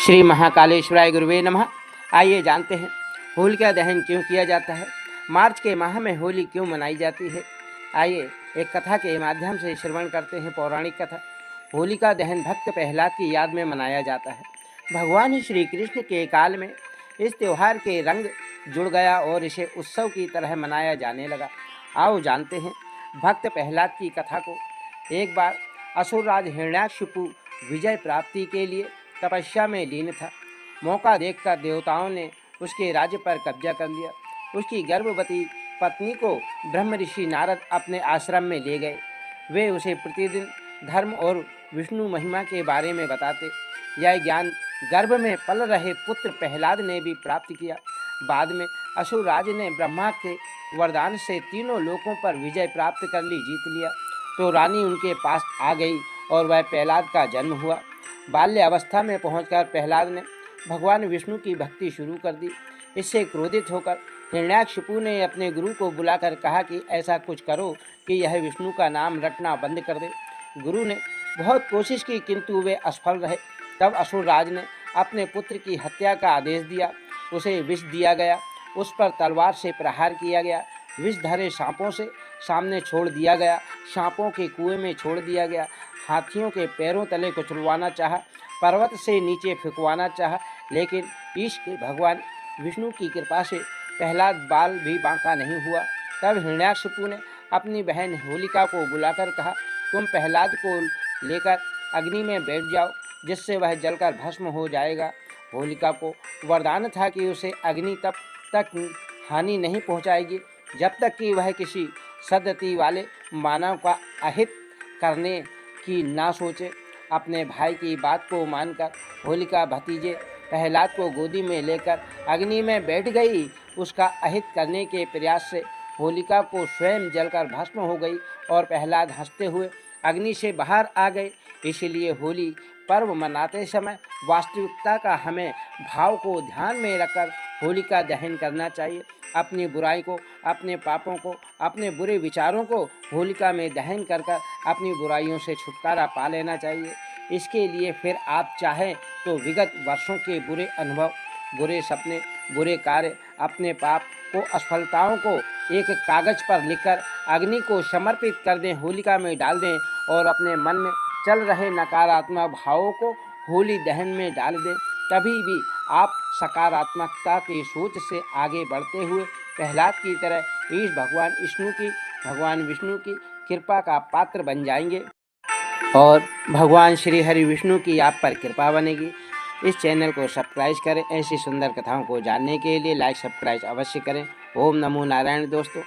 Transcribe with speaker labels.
Speaker 1: श्री महाकालेश्वराय गुरुवे नमः। आइए जानते हैं होलिका दहन क्यों किया जाता है, मार्च के माह में होली क्यों मनाई जाती है। आइए एक कथा के माध्यम से श्रवण करते हैं पौराणिक कथा। होलिका दहन भक्त प्रहलाद की याद में मनाया जाता है। भगवान श्री कृष्ण के काल में इस त्यौहार के रंग जुड़ गया और इसे उत्सव की तरह मनाया जाने लगा। आओ जानते हैं भक्त प्रहलाद की कथा को। एक बार असुरराज हिरण्याकशिपु विजय प्राप्ति के लिए तपस्या में लीन था। मौका देखकर देवताओं ने उसके राज्य पर कब्जा कर लिया। उसकी गर्भवती पत्नी को ब्रह्म ऋषि नारद अपने आश्रम में ले गए। वे उसे प्रतिदिन धर्म और विष्णु महिमा के बारे में बताते। यह ज्ञान गर्भ में पल रहे पुत्र प्रहलाद ने भी प्राप्त किया। बाद में असुरराज ने ब्रह्मा के वरदान से तीनों लोकों पर विजय प्राप्त कर ली, जीत लिया। तो रानी उनके पास आ गई और वह प्रहलाद का जन्म हुआ। बाल्य अवस्था में पहुंचकर प्रहलाद ने भगवान विष्णु की भक्ति शुरू कर दी। इससे क्रोधित होकर हिरण्याकशिपु ने अपने गुरु को बुलाकर कहा कि ऐसा कुछ करो कि यह विष्णु का नाम रटना बंद कर दे। गुरु ने बहुत कोशिश की किंतु वे असफल रहे। तब असुरराज ने अपने पुत्र की हत्या का आदेश दिया। उसे विष दिया गया, उस पर तलवार से प्रहार किया गया। विष धरे सांपों से सामने छोड़ दिया गया, सांपों के कुएं में छोड़ दिया गया। हाथियों के पैरों तले कुचलवाना चाहा, पर्वत से नीचे फेंकवाना चाहा, लेकिन ईश के भगवान विष्णु की कृपा से प्रहलाद बाल भी बांका नहीं हुआ। तब हिरण्याकशिपु ने अपनी बहन होलिका को बुलाकर कहा, तुम प्रहलाद को लेकर अग्नि में बैठ जाओ, जिससे वह जलकर भस्म हो जाएगा। होलिका को वरदान था कि उसे अग्नि तब तक हानि नहीं पहुंचाएगी जब तक कि वह किसी सद्गति वाले मानव का अहित करने की ना सोचे। अपने भाई की बात को मानकर होलिका भतीजे प्रहलाद को गोदी में लेकर अग्नि में बैठ गई। उसका अहित करने के प्रयास से होलिका को स्वयं जलकर भस्म हो गई और प्रहलाद हंसते हुए अग्नि से बाहर आ गए। इसलिए होली पर्व मनाते समय वास्तविकता का हमें भाव को ध्यान में रखकर होलिका दहन करना चाहिए। अपनी बुराई को, अपने पापों को, अपने बुरे विचारों को होलिका में दहन कर अपनी बुराइयों से छुटकारा पा लेना चाहिए। इसके लिए फिर आप चाहें तो विगत वर्षों के बुरे अनुभव, बुरे सपने, बुरे कार्य, अपने पाप को, असफलताओं को एक कागज पर लिखकर अग्नि को समर्पित कर दें, होलिका में डाल दें और अपने मन में चल रहे नकारात्मक भावों को होली दहन में डाल दें। तभी भी आप सकारात्मकता की सोच से आगे बढ़ते हुए प्रहलाद की तरह ईश भगवान विष्णु की कृपा का पात्र बन जाएंगे और भगवान श्री हरि विष्णु की आप पर कृपा बनेगी। इस चैनल को सब्सक्राइब करें। ऐसी सुंदर कथाओं को जानने के लिए लाइक सब्सक्राइब अवश्य करें। ओम नमो नारायण दोस्तों।